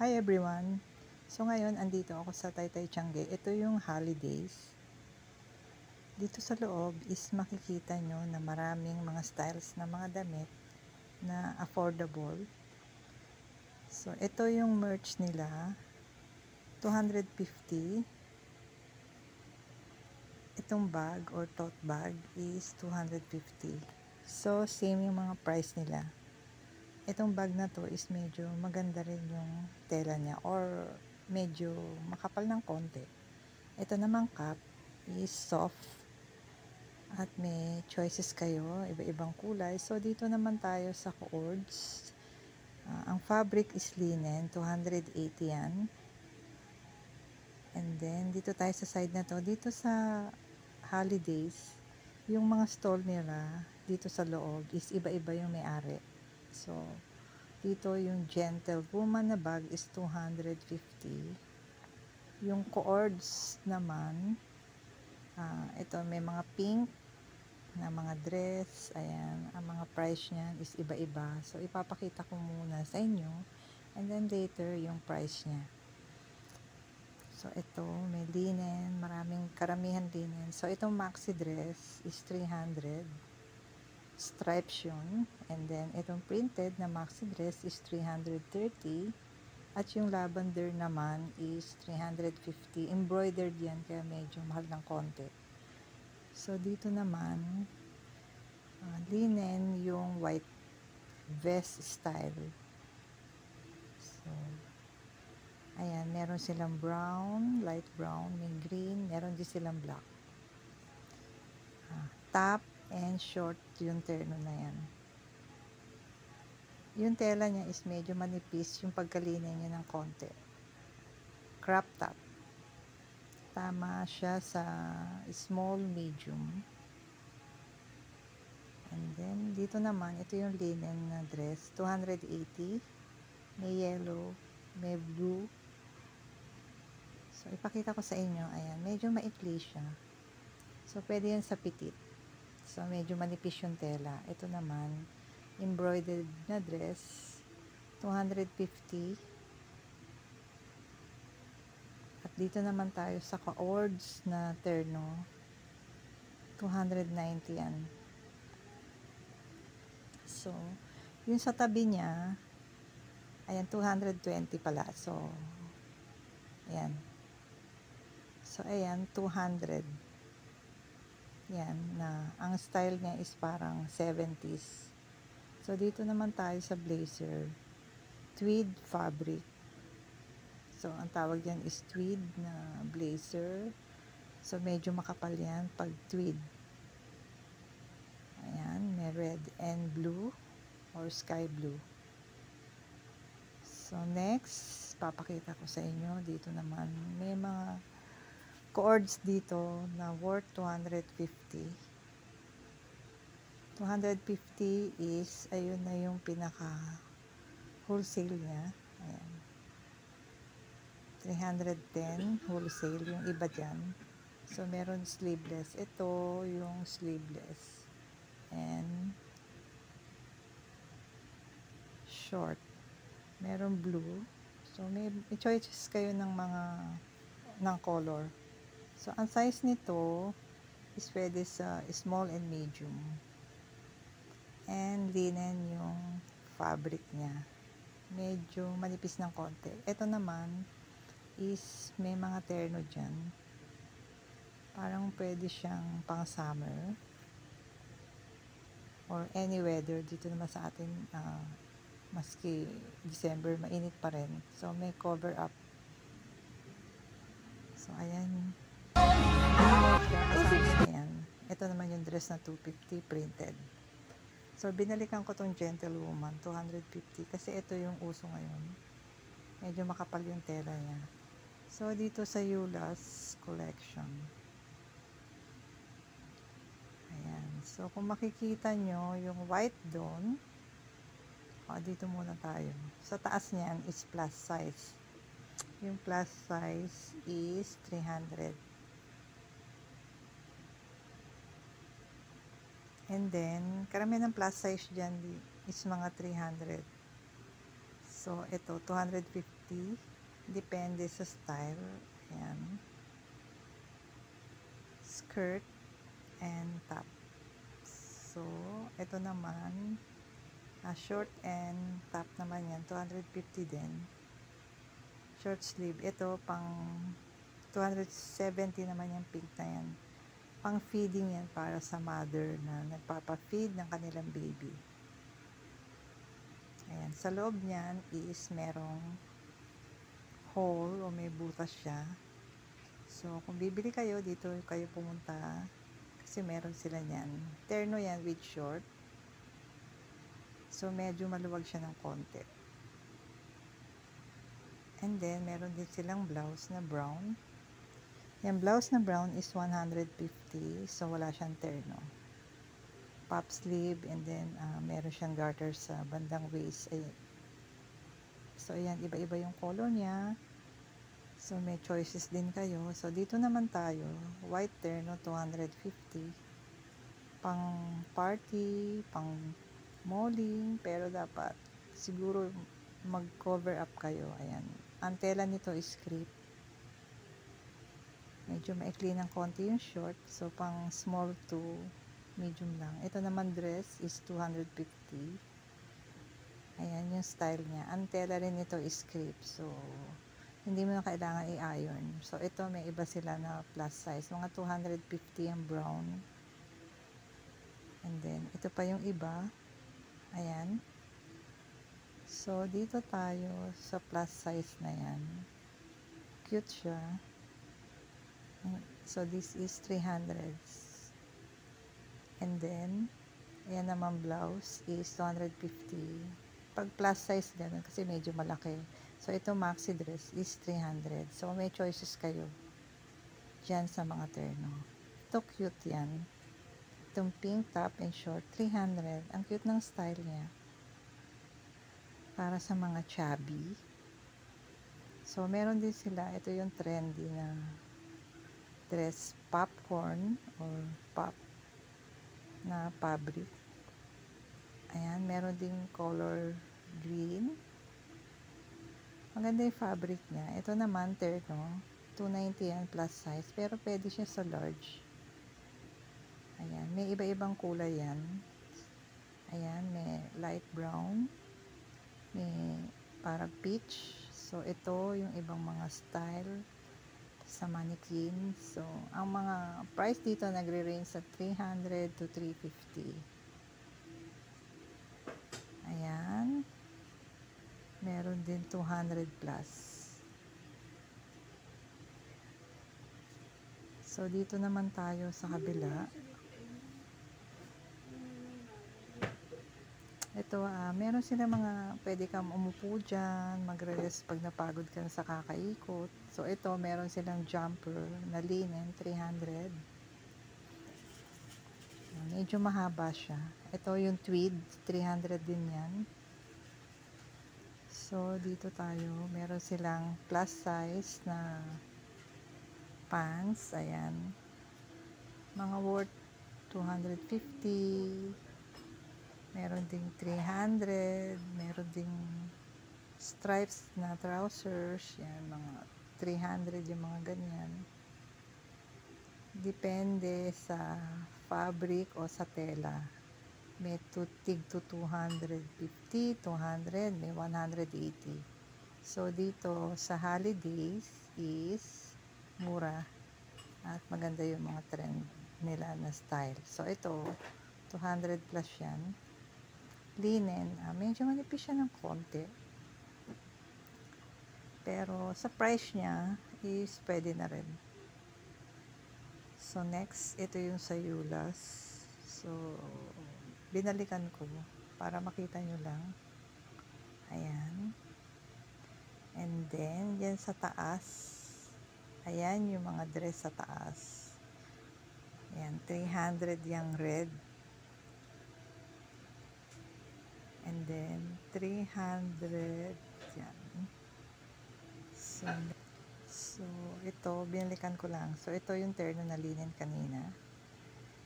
Hi everyone! So ngayon, andito ako sa Taytay Tiange. Ito yung holidays. Dito sa loob is makikita nyo na maraming mga styles na mga damit na affordable. So ito yung merch nila. 250. Itong bag or tote bag is 250. So same yung mga price nila. Itong bag na to is medyo maganda rin yung tela niya or medyo makapal ng konti. Ito namang cap is soft at may choices kayo, iba-ibang kulay. So dito naman tayo sa cords. Ang fabric is linen, 280 yan. And then dito tayo sa side na to. Dito sa holidays, yung mga stall nila dito sa loob is iba-iba yung may-ari. So dito yung gentlewoman na bag is 250. Yung cords naman, ito may mga pink na mga dress. Ayan, ang mga price niyan is iba-iba. So ipapakita ko muna sa inyo and then later yung price niya. So ito may linen, karamihan linen. So itong maxi dress is 300. Stripes yun. And then itong printed na maxi dress is 330. At yung lavender naman is 350. Embroidered yan kaya medyo mahal ng konti. So dito naman linen yung white vest style. So ayan, meron silang brown, light brown, may green, meron din silang black. Top and short yung terno na yan. Yung tela niya is medyo manipis yung pagkalinen niya ng konti. Crop top. Tama siya sa small, medium. And then, dito naman, ito yung linen na dress. 280. May yellow, may blue. So, ipakita ko sa inyo. Ayan, medyo maikli siya. So, pwede yan sa petit. So, medyo manipis yung tela. Ito naman, embroidered na dress. 250. At dito naman tayo sa ka-ords na terno. 290 yan. So, yung sa tabi niya, ayan, 220 pala. So, ayan. So, ayan, 200. Yan, na ang style niya is parang 70s. So, dito naman tayo sa blazer. Tweed fabric. So, ang tawag yan is tweed na blazer. So, medyo makapal yan pag tweed. Ayan, may red and blue or sky blue. So, next, papakita ko sa inyo. Dito naman, may mga cords dito na worth 250. 250 is, ayun na yung pinaka wholesale niya. Ayan. 310 wholesale, yung iba dyan. So, meron sleeveless. Ito yung sleeveless. And short. Meron blue. So, may choices kayo ng color. So, ang size nito is pwede sa small and medium. And linen yung fabric niya. Medyo manipis ng konti. Ito naman is may mga terno dyan. Parang pwede siyang pang summer or any weather. Dito naman sa atin, maski December, mainit pa rin. So, may cover up. So, ayan. Ayan. Ito naman yung dress na 250 printed. So, binalikan ko tong gentlewoman, 250. Kasi ito yung uso ngayon. Medyo makapal yung tela niya. So, dito sa Eula's collection. Ayan. So, kung makikita nyo, yung white doon, dito muna tayo. Sa taas niyan is plus size. Yung plus size is 300. And then, karamihan ng plus size dyan is mga 300. So, ito, 250. Depende sa style. Ayan. Skirt and top. So, ito naman, short and top naman yan. 250 din. Short sleeve. Ito, pang 270 naman yung pink na yan. Pang feeding yan para sa mother na nagpapa-feed ng kanilang baby. Ayan. Sa loob niyan is merong hole o may butas siya. So, kung bibili kayo, dito kayo pumunta kasi meron sila niyan. Terno yan with short. So, medyo maluwag siya ng konti. And then, meron din silang blouse na brown. Yung blouse na brown is 150. So, wala siyang terno. Pop sleeve and then meron siyang garter sa bandang waist. Ayan. So, ayan. Iba-iba yung color niya. So, may choices din kayo. So, dito naman tayo. White terno, 250. Pang party, pang malling. Pero dapat siguro mag-cover up kayo. Ayan. Ang tela nito is crepe. Medyo maikli ng konti yung short. So, pang small to medium lang. Ito naman dress is 250. Ayan yung style niya. Ang tela rin nito is crepe. So, hindi mo na kailangan i-iron. So, ito may iba sila na plus size. Mga 250 yung brown. And then, ito pa yung iba. Ayan. So, dito tayo sa plus size na yan. Cute siya. So, this is 300. And then, ayan naman blouse is 250. Pag plus size ganun, kasi medyo malaki. So, ito maxi dress is 300. So, may choices kayo dyan sa mga terno. Ito cute yan. Itong pink top and short, 300. Ang cute ng style niya. Para sa mga chubby. So, meron din sila. Ito yung trendy na dress popcorn or pop na fabric. Ayan, meron ding color green. Maganda yung fabric niya. Ito naman, terno. 290 yan plus size. Pero pwede siya sa large. Ayan, may iba-ibang kulay yan. Ayan, may light brown. May parang peach. So, ito yung ibang mga style sa mannequin. So, ang mga price dito nagre-range sa 300 to 350. Ayan. Meron din 200 plus. So, dito naman tayo sa kabila. Ito, meron sila mga pwede kang umupo dyan, magre-rest pag napagod ka sa kakaikot. So, ito, meron silang jumper na linen, 300. Medyo mahaba siya. Ito yung tweed, 300 din yan. So, dito tayo, meron silang plus size na pants. Ayan. Mga worth 250. Meron ding 300. Meron ding stripes na trousers. Yan, mga 300 yung mga ganyan. Depende sa fabric o sa tela. May tig to 250, 200, may 180. So, dito sa holidays is mura at maganda yung mga trend nila na style. So, ito 200 plus yan. Linen, medyo manipis siya ng konti. Pero sa price niya is pwede na rin. So, next, ito yung sa Yulas. So, binalikan ko para makita nyo lang. Ayan. And then, yan sa taas. Ayan yung mga dress sa taas. Ayan, 300 yung red. And then, 300 yan. So, ito, binalikan ko lang. So, ito yung terno na linen kanina.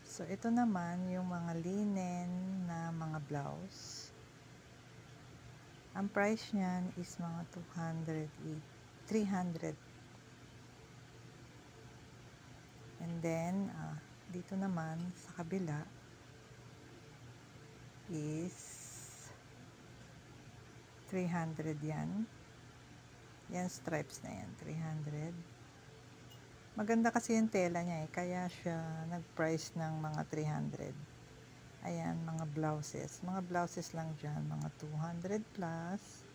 So, ito naman yung mga linen na mga blouse. Ang price niyan is mga 300. And then, dito naman sa kabila is 300 yan. Yan, stripes na yan, 300. Maganda kasi yung tela niya kaya siya nag-price ng mga 300. Ayan, mga blouses. Mga blouses lang dyan, mga 200 plus.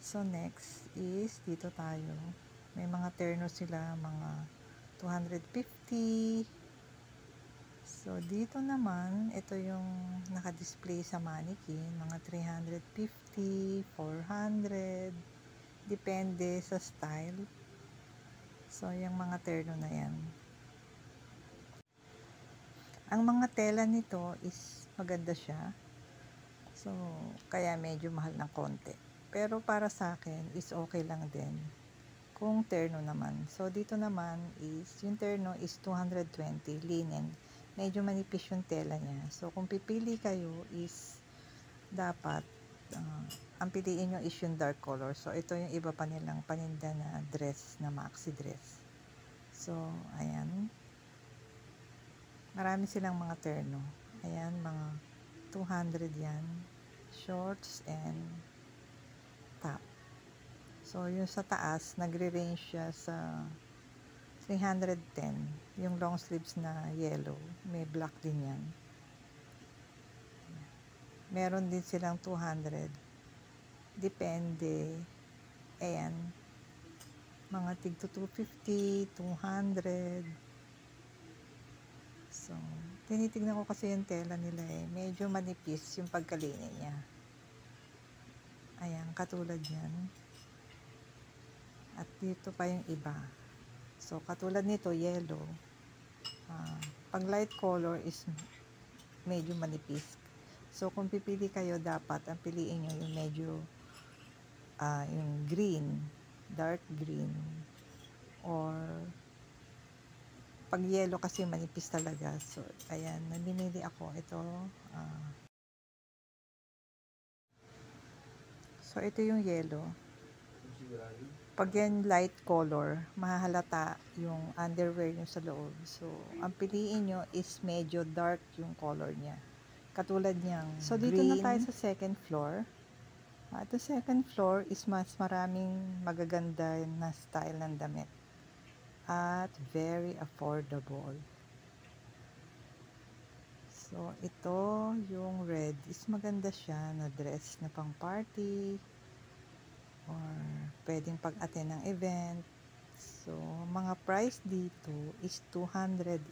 So, next is, dito tayo. May mga terno sila, mga 250. So, dito naman, ito yung naka-display sa mannequin, mga 350, 400. Depende sa style. So, yung mga terno na yan. Ang mga tela nito is maganda siya. So, kaya medyo mahal ng konti. Pero para sa akin is okay lang din kung terno naman. So, dito naman is, yung terno is 220 linen. Medyo manipis yung tela niya. So, kung pipili kayo is dapat ang piliin nyo is yung dark color. So, ito yung iba pa nilang paninda na dress, na maxi dress. So, ayan. Marami silang mga terno. Ayan, mga 200 yan. Shorts and top. So, yung sa taas, nagre-range siya sa 310. Yung long sleeves na yellow. May black din yan. Meron din silang 200. Depende. Ayan. Mga tig 250, 200. So, tinitignan ko kasi yung tela nila medyo manipis yung pagkalinis niya. Ayan, katulad yan. At dito pa yung iba. So, katulad nito, yellow. Pag light color is medyo manipis. So, kung pipili kayo, dapat ang piliin nyo yung medyo yung green, dark green, or pag yellow kasi manipis talaga. So, ayan, namimili ako. Ito, so, ito yung yellow. Pag yan light color, mahahalata yung underwear nyo sa loob. So, ang piliin nyo is medyo dark yung color niya. Katulad niyang so, dito green. Na tayo sa second floor. At the second floor is mas maraming magaganda na style ng damit. At very affordable. So, ito yung red is maganda siya na dress na pang party or pwedeng pag-attend ng event. So, mga price dito is 280,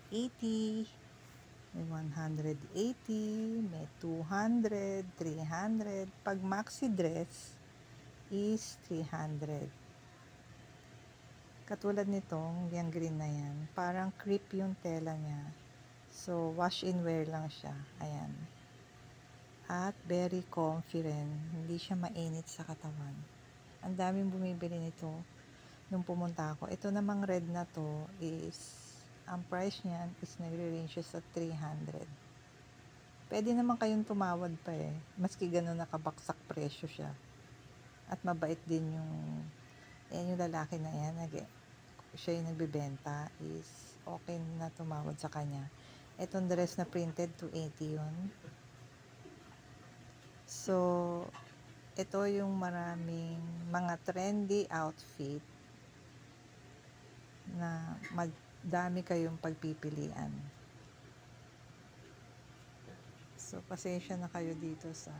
may 180, may 200, 300. Pag maxi dress is 300. Katulad nitong yung green na yan, parang creep yung tela niya. So, wash and wear lang siya. Ayan. At very comfy rin. Hindi siya mainit sa katawan. Ang daming bumibili nito nung pumunta ako. Ito namang red na to is, ang price niyan is nagre-range sa 300. Pwede naman kayong tumawad pa maski ganun nakabaksak presyo siya. At mabait din yung lalaki na yan. Siya yung nagbibenta is okay na tumawad sa kanya. Itong dress na printed, 280 yun. So, ito yung maraming mga trendy outfit na madami kayong pagpipilian. So, pasensya na kayo dito sa,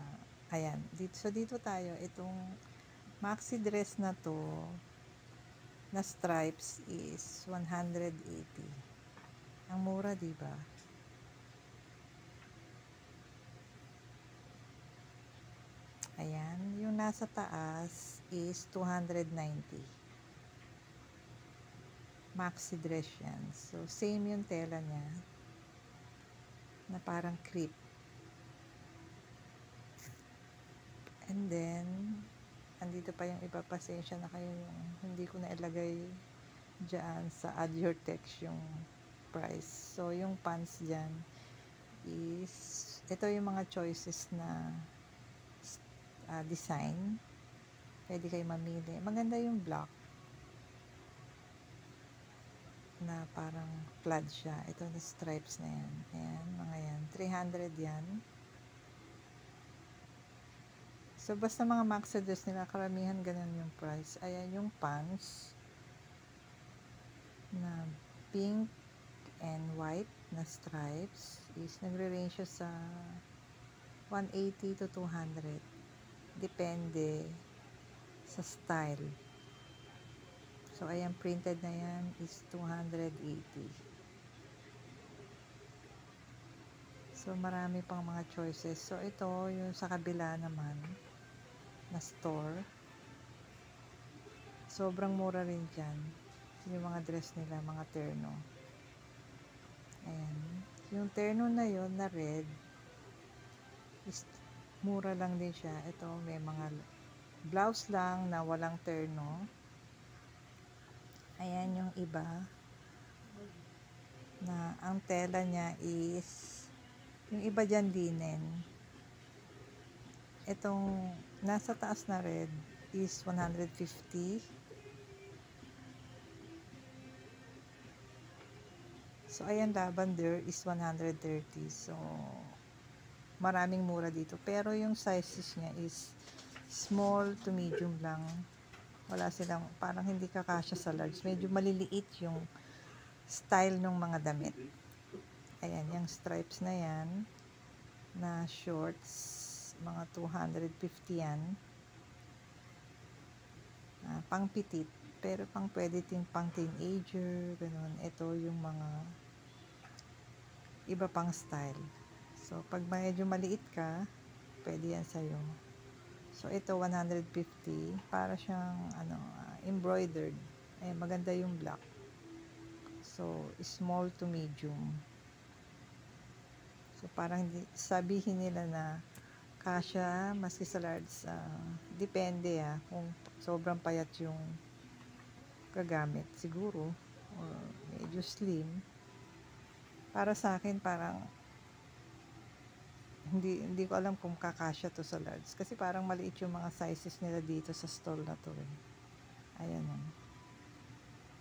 ayan, dito tayo, itong maxi dress na to, na stripes is 180. Ang mura, diba? Ayan, yung nasa taas is 290. Maxi dress yan. So, same yung tela niya na parang crepe. And then, andito pa yung iba, pasensya na kayo yung hindi ko na ilagay dyan sa add your text yung price. So, yung pants dyan is, ito yung mga choices na design. Pwede kayo mamili. Maganda yung black na parang plaid siya. Ito na stripes na yan. Ayan, mga yan. 300 yan. So, basta mga maxi dress nila, karamihan ganun yung price. Ayan yung pants na pink and white na stripes is nagre-range siya sa 180 to 200. Depende sa style. So, ayan, printed na yan is 280. So, marami pang mga choices. So, ito, yung sa kabila naman, na store. Sobrang mura rin dyan. Yung mga dress nila, mga terno. Ayan. Yung terno na yon na red, is mura lang din siya. Ito, may mga blouse lang na walang terno. Ayan yung iba na ang tela niya is yung iba dyan linen. Itong nasa taas na red is 150. So ayan, lavender is 130. So maraming mura dito. Pero yung sizes niya is small to medium lang. Wala silang, parang hindi kakasya sa large. Medyo maliliit yung style ng mga damit. Ayan, yung stripes na yan, na shorts, mga 250 yan. Pang petit, pero pang pwede din pang teenager, ganun. Ito yung mga iba pang style. So, pag medyo maliit ka, pwede yan sa'yo. So, ito 150, para siyang embroidered. Eh, maganda yung black. So, small to medium. So, parang sabihin nila na kasya, maski sa large, depende kung sobrang payat yung gagamit, siguro, or medyo slim. Para sa akin, parang hindi ko alam kung kakasya to sa large. Kasi parang maliit yung mga sizes nila dito sa stall na to. Ayan o.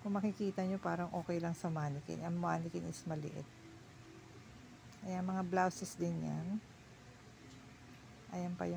Kung makikita nyo, parang okay lang sa mannequin. Ang mannequin is maliit. Ayan, mga blouses din yan. Ayan pa yung